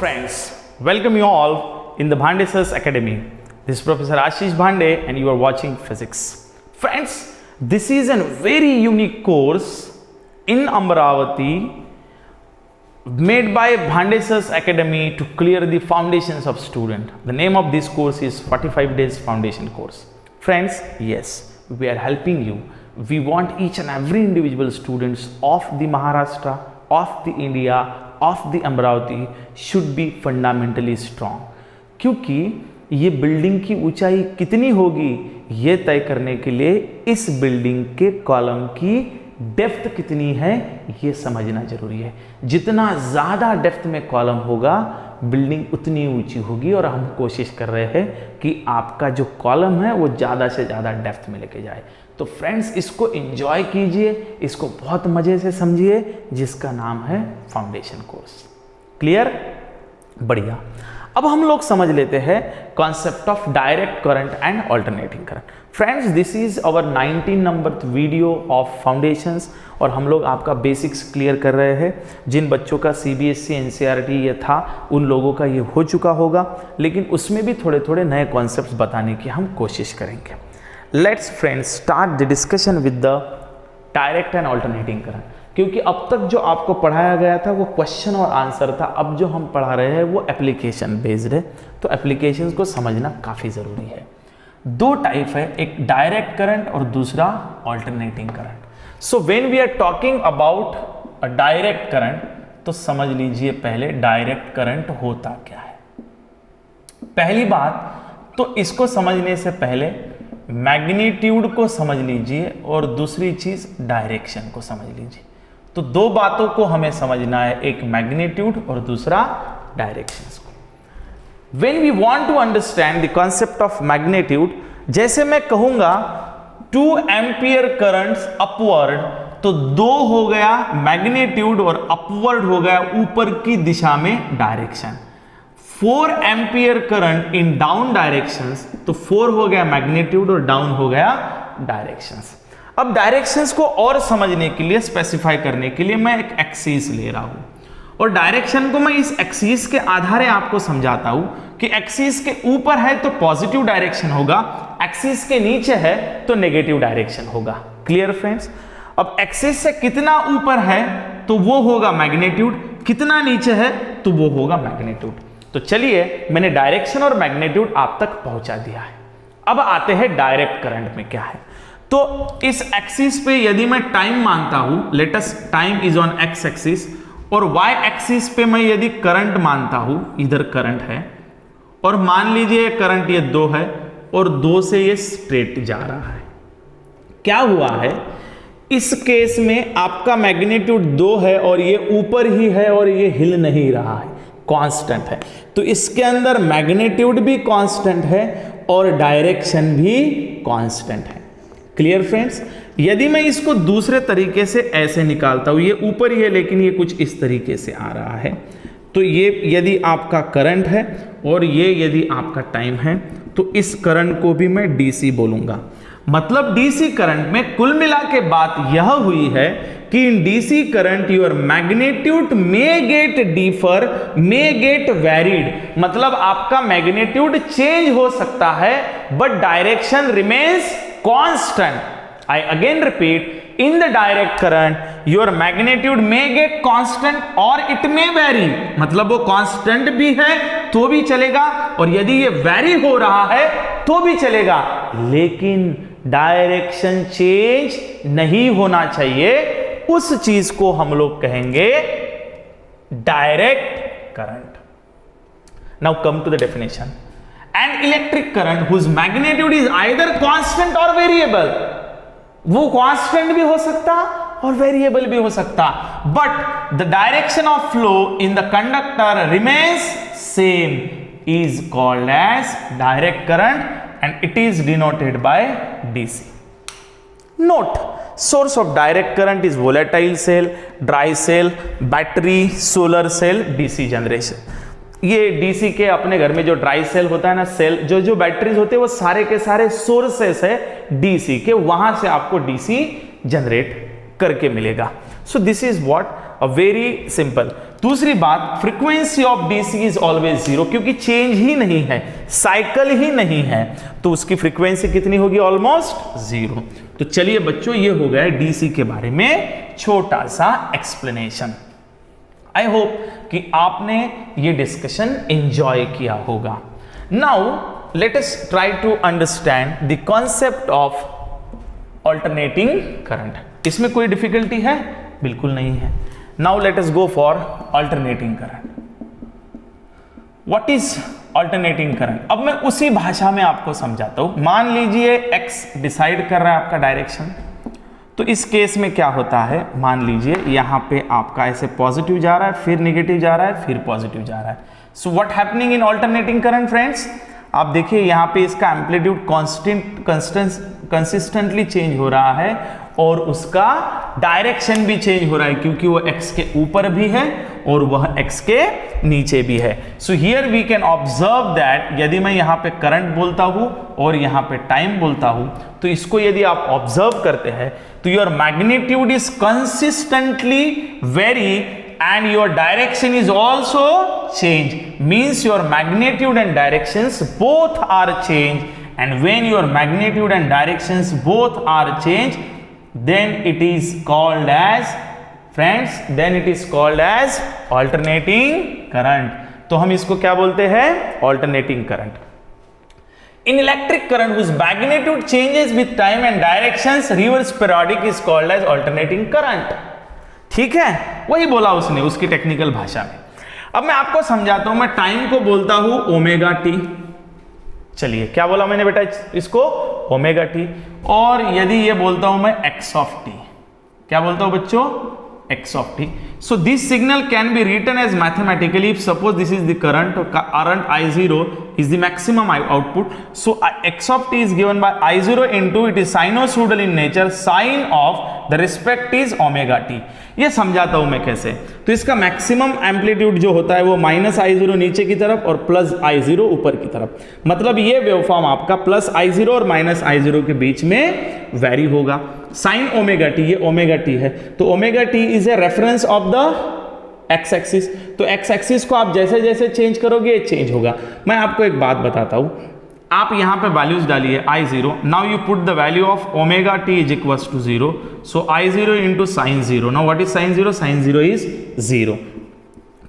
friends, welcome you all in the Bhande Sir's Academy. This is Professor Ashish Bhande and you are watching physics. Friends, this is a very unique course in Amravati made by Bhande Sir's Academy to clear the foundations of student. The name of this course is 45 days foundation course. Friends, yes, we are helping you. We want each and every individual students of the Maharashtra, of the India, of the Amravati should be fundamentally strong. क्योंकि ये building की ऊंचाई कितनी होगी ये तय करने के लिए इस बिल्डिंग के कॉलम की डेप्थ कितनी है ये समझना जरूरी है। जितना ज़्यादा डेप्थ में कॉलम होगा बिल्डिंग उतनी ऊंची होगी और हम कोशिश कर रहे हैं कि आपका जो कॉलम है वो ज़्यादा से ज़्यादा डेप्थ में लेके जाए। तो फ्रेंड्स, इसको एंजॉय कीजिए, इसको बहुत मज़े से समझिए, जिसका नाम है फाउंडेशन कोर्स। क्लियर? बढ़िया। अब हम लोग समझ लेते हैं concept of direct current and alternating current. Friends, this is our 19 number video of foundations और हम लोग आपका बेसिक्स क्लियर कर रहे हैं। जिन बच्चों का CBSE NCERT ये था उन लोगों का ये हो चुका होगा, लेकिन उसमें भी थोड़े थोड़े नए कॉन्सेप्ट्स बताने की हम कोशिश करेंगे। Let's friends start the discussion with the direct and alternating current. क्योंकि अब तक जो आपको पढ़ाया गया था वो क्वेश्चन और आंसर था, अब जो हम पढ़ा रहे हैं वो एप्लीकेशन बेस्ड है, तो एप्लीकेशंस को समझना काफ़ी ज़रूरी है। दो टाइप है, एक डायरेक्ट करंट और दूसरा alternating current. So when we are talking about a direct current तो समझ लीजिए पहले डायरेक्ट करंट होता क्या है। पहली बात तो इसको समझने से पहले मैग्नीट्यूड को समझ लीजिए और दूसरी चीज़ डायरेक्शन को समझ लीजिए। तो दो बातों को हमें समझना है, एक मैग्नीट्यूड और दूसरा डायरेक्शंस को। When we want to understand the concept of magnitude, जैसे मैं कहूंगा 2 एम्पियर करंट्स अपवर्ड, तो 2 हो गया मैग्नीट्यूड और अपवर्ड हो गया ऊपर की दिशा में direction. 4 ampere current in down directions, तो 4 हो गया मैग्नीट्यूड और डाउन हो गया डायरेक्शंस। अब डायरेक्शंस को और समझने के लिए, स्पेसिफाई करने के लिए मैं एक एक्सिस ले रहा हूं और डायरेक्शन को मैं इस एक्सिस के आधार आपको समझाता हूं कि एक्सिस के ऊपर है तो पॉजिटिव डायरेक्शन होगा, एक्सिस के नीचे है तो नेगेटिव डायरेक्शन होगा। Clear friends? अब एक्सिस से कितना ऊपर है तो वो होगा मैग्नीट्यूड, कितना नीचे है तो वो होगा मैग्नीट्यूड। तो चलिए, मैंने डायरेक्शन और मैग्नीट्यूड आप तक पहुंचा दिया है। अब आते हैं डायरेक्ट करंट में क्या है। तो इस एक्सिस पे यदि मैं टाइम मानता हूं, let us time is on x axis, और वाई एक्सिस पे मैं यदि करंट मानता हूं, इधर करंट है और मान लीजिए करंट ये 2 है और 2 से ये स्ट्रेट जा रहा है। क्या हुआ है इस केस में, आपका मैग्नीट्यूड 2 है और ये ऊपर ही है और ये हिल नहीं रहा है, कांस्टेंट है। तो इसके अंदर मैग्नीट्यूड भी कांस्टेंट है और डायरेक्शन भी कांस्टेंट है। Clear friends? यदि मैं इसको दूसरे तरीके से ऐसे निकालता हूं, ये ऊपर ही है लेकिन ये कुछ इस तरीके से आ रहा है, तो ये यदि आपका करंट है और ये यदि आपका टाइम है, तो इस करंट को भी मैं DC बोलूंगा। मतलब DC करंट में कुल मिला के बात यह हुई है कि इन DC current your magnitude may gate differ, may gate varied. मतलब आपका मैग्नीट्यूड चेंज हो सकता है but direction remains constant. I again repeat, in the direct current your magnitude may gate constant और इट मे वेरी। मतलब वो constant भी है तो भी चलेगा और यदि ये वेरी हो रहा है तो भी चलेगा, लेकिन डायरेक्शन चेंज नहीं होना चाहिए। उस चीज को हम लोग कहेंगे direct current. Now come to the definition. An electric current whose magnitude is either constant or variable, वो कांस्टेंट भी हो सकता और वेरिएबल भी हो सकता, but the direction of flow in the conductor remains same is called as direct current and it is denoted by DC. Note, source of direct current is volatile cell, dry cell, battery, solar cell, DC generation. ये DC के अपने घर में जो dry cell होता है ना, cell जो बैटरीज होते हैं वो सारे के सारे सोर्सेस है DC के, वहां से आपको DC जनरेट करके मिलेगा। So this is what a very simple. दूसरी बात, frequency of DC is always zero, क्योंकि चेंज ही नहीं है, साइकिल ही नहीं है, तो उसकी फ्रीक्वेंसी कितनी होगी? Almost zero. तो चलिए बच्चों, ये हो गया डीसी के बारे में छोटा सा एक्सप्लेनेशन। आई होप कि आपने ये डिस्कशन एंजॉय किया होगा। Now let us try to understand the concept of alternating current. इसमें कोई डिफिकल्टी है? बिल्कुल नहीं है। Now let us go for alternating current. What is alternating current? अब मैं उसी भाषा में आपको समझाता हूं। मान लीजिए एक्स डिसाइड कर रहा है आपका डायरेक्शन, तो इस केस में क्या होता है, मान लीजिए यहां पे आपका ऐसे पॉजिटिव जा रहा है, फिर नेगेटिव जा रहा है, फिर पॉजिटिव जा रहा है। So what happening in alternating current friends? आप देखिए यहां पे इसका एम्पलीट्यूड कंसिस्टेंटली चेंज हो रहा है और उसका डायरेक्शन भी चेंज हो रहा है, क्योंकि वो x के ऊपर भी है और वह x के नीचे भी है। So here we can observe that यदि मैं यहाँ पे करंट बोलता हूं और यहाँ पे टाइम बोलता हूं, तो इसको यदि आप ऑब्जर्व करते हैं तो your magnitude is consistently very and your direction is also change, means your magnitude and directions both are change, and when your magnitude and directions both are change, then it is called as, friends, then it is called as alternating current। तो हम इसको क्या बोलते हैं? alternating current। In electric current whose magnitude changes with time and directions, reverse periodic is called as alternating current। ठीक है, वही बोला उसने उसकी टेक्निकल भाषा में। अब मैं आपको समझाता हूं। मैं टाइम को बोलता हूं ओमेगा टी। चलिए, क्या बोला मैंने बेटा इसको? Omega T. और यदि ये बोलता हूं मैं एक्स ऑफ टी, क्या बोलता हूं बच्चों? X of T. So this signal can be written as mathematically if suppose this is the current I0 is the maximum output, so x of t is given by I0 into, it is sinusoidal in nature, sin of the respect is omega t। ये समझाता हूं मैं कैसे। तो इसका maximum amplitude जो होता है वो -I0 नीचे की तरफ और +I0 ऊपर की तरफ। मतलब ये वेवफॉर्म आपका +I0 और -I0 के बीच में वैरी होगा। साइन ओमेगा टी, ये ओमेगा टी है, तो omega T is a reference of the x axis. तो एक्स एक्सिस को आप जैसे जैसे चेंज करोगे चेंज होगा। मैं आपको एक बात बताता हूं, आप यहां पे वैल्यूज डालिए I0, now you put the value of omega T is equals to 0, so I0 into sine 0। Now what is sine 0? Sine 0 is 0।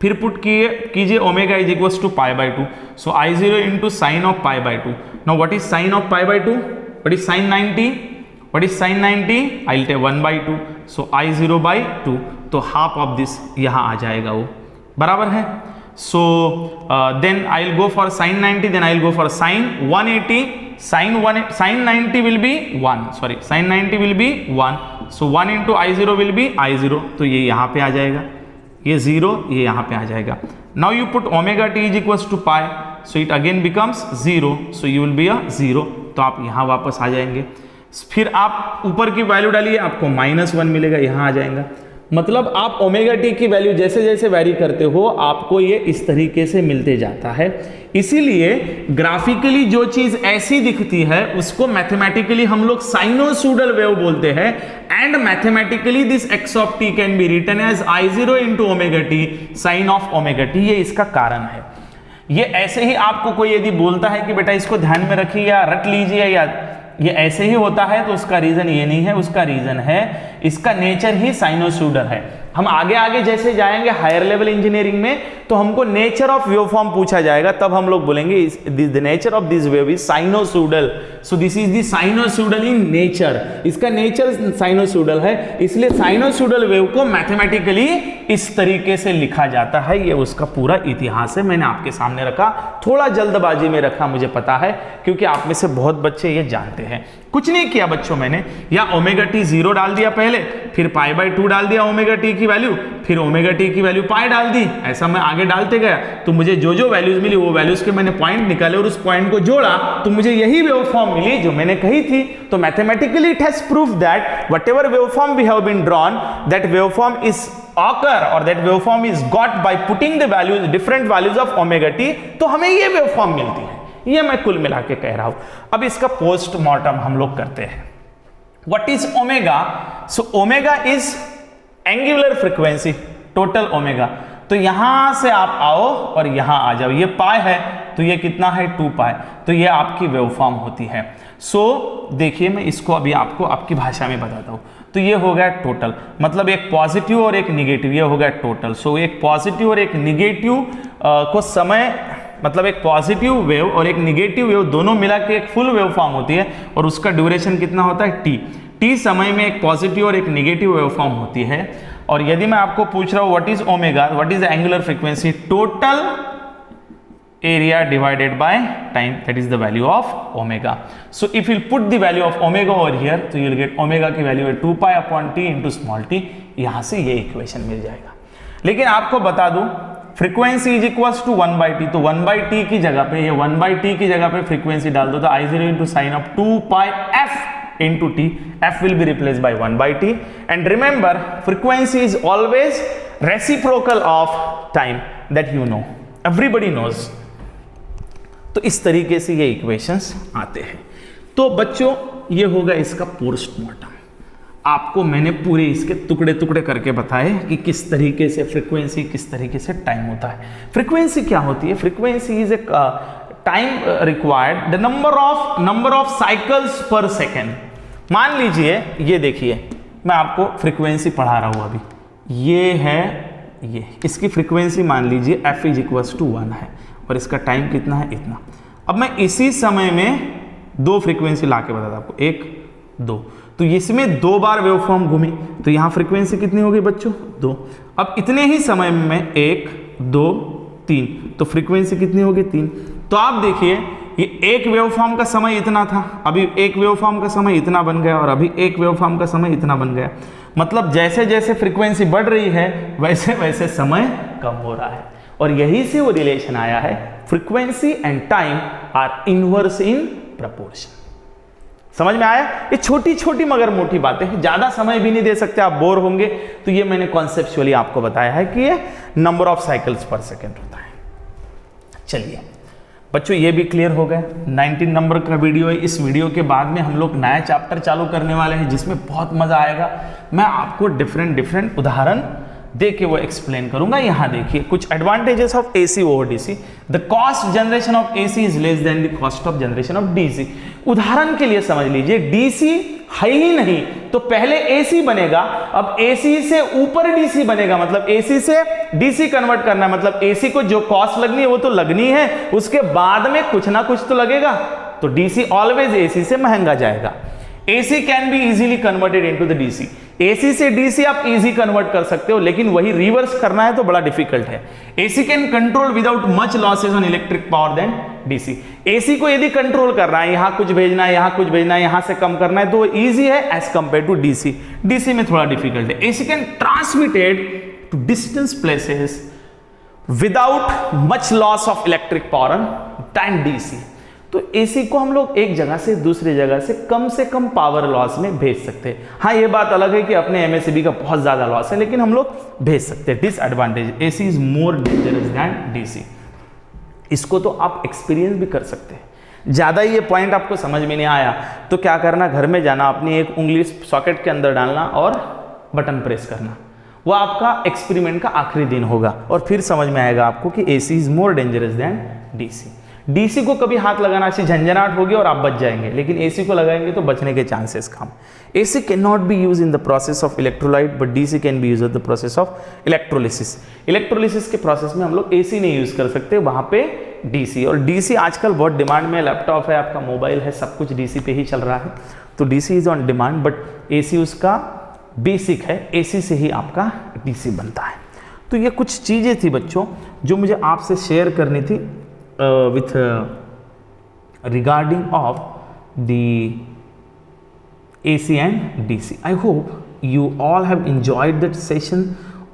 फिर पुट कीजिए omega is equals to π/2, so I0 into sine of π/2। Now what is sine of π/2? What is sine 90? What is sine 90? I will take 1/2, so I0/2, तो half of this यहां आ जाएगा, वो बराबर है। So then I will go for sine 90, then I will go for sine 180, sine 90 will be 1, sorry sine 90 will be 1, so 1 into I0 will be I0, तो ये यहां पे आ जाएगा, ये 0 ये यहां पे आ जाएगा। Now you put omega T is equals to pi, so it again becomes 0, so you will be a 0, तो आप यहां वापस आ जाएंगे। फिर आप ऊपर की वैल्यू डालिए, आपको -1 मिलेगा, यहां आ जाएगा। मतलब आप ओमेगा टी की वैल्यू जैसे जैसे वैरी करते हो आपको ये इस तरीके से मिलते जाता है। इसीलिए ग्राफिकली जो चीज ऐसी दिखती है उसको मैथमेटिकली हम लोग साइनोसॉइडल वेव बोलते हैं, and mathematically this X of T can be written as I0 into omega T sine of omega T. ये इसका कारण है। ये ऐसे ही आपको कोई यदि बोलता है कि बेटा इसको ध्यान में रखिए या रट लीजिए या ये ऐसे ही होता है, तो उसका रीजन ये नहीं है, उसका रीजन है इसका नेचर ही साइनोसॉइडल है। हम आगे आगे जैसे जाएंगे हायर लेवल इंजीनियरिंग में तो हमको नेचर ऑफ वेवफॉर्म पूछा जाएगा, तब हम लोग बोलेंगे the nature of this wave is sinusoidal, so this is the sinusoidal in nature. इसका नेचर साइनोसॉइडल है, इसलिए साइनोसॉइडल वेव को मैथमेटिकली इस तरीके से लिखा जाता है। ये उसका पूरा इतिहास है, मैंने आपके सामने रखा, थोड़ा जल्दबाजी में रखा मुझे पता है, क्योंकि आप में से बहुत बच्चे ये जानते हैं। कुछ नहीं किया बच्चों मैंने, या ओमेगा टी 0 डाल दिया पहले, फिर π/2 डाल दिया ओमेगा टी की वैल्यू, फिर ओमेगा टी की वैल्यू पाई डाल दी, ऐसा मैं आगे डालते गया, तो मुझे जो जो वैल्यूज मिली वो वैल्यूज के मैंने पॉइंट निकाले और उस पॉइंट को जोड़ा तो मुझे यही वेवफॉर्म मिली जो मैंने कही थी। तो mathematically it has proved that whatever waveform we have been drawn, that waveform is occur or that waveform is got by putting the values, different values of omega t, तो हमें ये वेवफॉर्म मिलती है। ये मैं कुल मिला के कह रहा हूं। अब इसका पोस्टमार्टम हम लोग करते हैं। What is omega? So omega is angular frequency, total omega. तो यहां से आप आओ और यहां आ जाओ, ये पाई है तो ये कितना है 2 पाई, तो ये आपकी वेवफॉर्म होती है। सो देखिए मैं इसको अभी आपको आपकी भाषा में बताता हूं। तो ये हो गया टोटल, मतलब एक पॉजिटिव और एक निगेटिव, ये हो गया टोटल। सो एक पॉजिटिव और एक निगेटिव को समय, मतलब एक पॉजिटिव वेव और एक निगेटिव वेव दोनों मिला के एक फुल वेव फॉर्म होती है और उसका ड्यूरेशन कितना होता है टी समय में एक पॉजिटिव और एक निगेटिव वेव फॉर्म होती है। और यदि मैं आपको पूछ रहा हूं what is omega, what is the angular frequency, total area divided by time, that is the value of omega. So if you put the value of omega over here, तो you'll get omega की value है 2 pi upon t into small t, यहां से ये equation मिल जाएगा। लेकिन आपको बता दूं frequency is equals to 1 by t, तो 1 by t की जगह पे, ये 1 by t की जगह पे फ्रीक्वेंसी डाल दो तो I0 into sin of 2 pi f into t, f will be replaced by 1 by t, and remember frequency is always reciprocal of time, that you know, everybody knows। तो इस तरीके से ये इक्वेशंस आते हैं। तो बच्चों ये होगा इसका पोस्टमॉर्टम। आपको मैंने पूरे इसके टुकड़े टुकड़े करके बताए कि किस तरीके से फ्रीक्वेंसी, किस तरीके से टाइम होता है। फ्रीक्वेंसी क्या होती है? Frequency is a time required, the number of cycles पर सेकेंड। मान लीजिए ये देखिए मैं आपको फ्रीक्वेंसी पढ़ा रहा हूं अभी, ये है ये, इसकी फ्रीक्वेंसी मान लीजिए f इज इक्वल्स टू 1 है और इसका टाइम कितना है इतना। अब मैं इसी समय में दो फ्रीक्वेंसी लाके बताता आपको, 1 2, तो इसमें 2 बार वेवफॉर्म घूमी तो यहां फ्रीक्वेंसी कितनी होगी बच्चों 2। अब इतने ही समय में 1 2 3, तो फ्रीक्वेंसी कितनी होगी 3। तो आप देखिए ये एक वेवफॉर्म का समय इतना था, अभी एक वेवफॉर्म का समय इतना बन गया और अभी एक वेवफॉर्म का समय इतना बन गया। मतलब जैसे जैसे फ्रीक्वेंसी बढ़ रही है वैसे वैसे समय कम हो रहा है। और यही से वो रिलेशन आया है, frequency and time are inverse in proportion. समझ में आया? ये छोटी छोटी मगर मोटी बातें हैं, ज्यादा समय भी नहीं दे सकते, आप बोर होंगे। तो ये मैंने कॉन्सेप्चुअली आपको बताया है कि ये नंबर ऑफ साइकिल्स पर सेकेंड होता है। चलिए बच्चों ये भी क्लियर हो गया। 19 नंबर का वीडियो है। इस वीडियो के बाद में हम लोग नया चैप्टर चालू करने वाले हैं जिसमें बहुत मजा आएगा। मैं आपको डिफरेंट उदाहरण दे के वो एक्सप्लेन करूंगा। यहां देखिए कुछ advantages of AC over DC. The cost generation of AC is less than the cost of generation of DC. उदाहरण के लिए समझ लीजिए डीसी है ही नहीं तो पहले एसी बनेगा, अब एसी से ऊपर डीसी बनेगा, मतलब एसी से डीसी कन्वर्ट करना है, मतलब एसी को जो कॉस्ट लगनी है वो तो लगनी है, उसके बाद में कुछ ना कुछ तो लगेगा। तो डीसी ऑलवेज एसी से महंगा जाएगा। AC can be easily converted into the DC। AC से DC आप इजी कन्वर्ट कर सकते हो, लेकिन वही रिवर्स करना है तो बड़ा डिफिकल्ट है। AC can control without much losses on electric power than DC। AC को यदि कंट्रोल करना है, यहां कुछ भेजना है, यहां कुछ भेजना है, यहां से कम करना है, तो इजी है as compare to DC। DC में थोड़ा डिफिकल्ट है। AC can transmitted to distance places without much loss of electric power than DC। तो एसी को हम लोग एक जगह से दूसरी जगह से कम पावर लॉस में भेज सकते हैं। हाँ ये बात अलग है कि अपने एमएससीबी का बहुत ज्यादा लॉस है, लेकिन हम लोग भेज सकते हैं। Disadvantage, AC is more dangerous than DC. इसको तो आप एक्सपीरियंस भी कर सकते हैं। ज्यादा ये पॉइंट आपको समझ में नहीं आया तो क्या करना, घर में जाना, अपनी एक उंगली सॉकेट के अंदर डालना और बटन प्रेस करना। वो आपका एक्सपेरिमेंट का आखिरी दिन होगा और फिर समझ में आएगा आपको कि AC is more dangerous than DC. DC को कभी हाथ लगाना से झंझनाहट होगी और आप बच जाएंगे, लेकिन एसी को लगाएंगे तो बचने के chances come. AC can not be use in the process of electrolyte but DC can be use in the process of electrolysis. Electrolysis के प्रोसेस में हम लोग एसी नहीं यूज कर सकते, वहां पे डीसी। और डीसी आजकल बहुत डिमांड में, लैपटॉप है, आपका मोबाइल है, सब कुछ डीसी पे ही चल रहा है। तो DC is on demand but AC उसका बेसिक है, एसी से ही आपका डीसी बनता है। तो ये कुछ चीजें थी बच्चों जो मुझे आपसे शेयर करनी थी with regarding of the AC and DC. I hope you all have enjoyed that session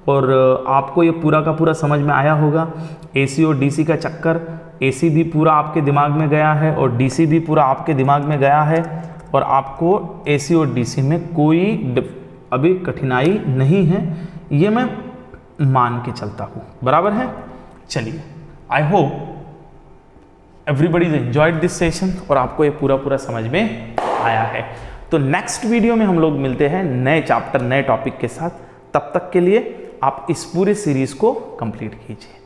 और आपको ये पूरा का पूरा समझ में आया होगा। AC और DC का चक्कर, AC भी पूरा आपके दिमाग में गया है और DC भी पूरा आपके दिमाग में गया है और आपको AC और DC में कोई अभी कठिनाई नहीं है, ये मैं मान के चलता हूँ। बराबर है? चलिए, I hope everybody enjoyed this session और आपको ये पूरा पूरा समझ में आया है। तो नेक्स्ट वीडियो में हम लोग मिलते हैं नए चैप्टर, नए टॉपिक के साथ। तब तक के लिए आप इस पूरे सीरीज को कंप्लीट कीजिए।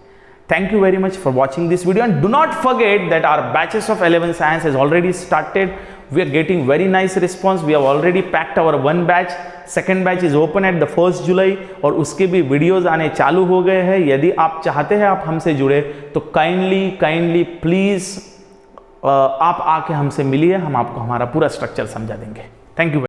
Thank you very much for watching this video, and do not forget that our batches of 11 science has already started. We are getting very nice response. We have already packed our one batch. Second batch is open at the 1st July और उसके भी videos आने चालू हो गए हैं। यदि आप चाहते हैं आप हमसे जुड़े तो काइंडली प्लीज आप आके हमसे मिलिए, हम आपको हमारा पूरा स्ट्रक्चर समझा देंगे। Thank you.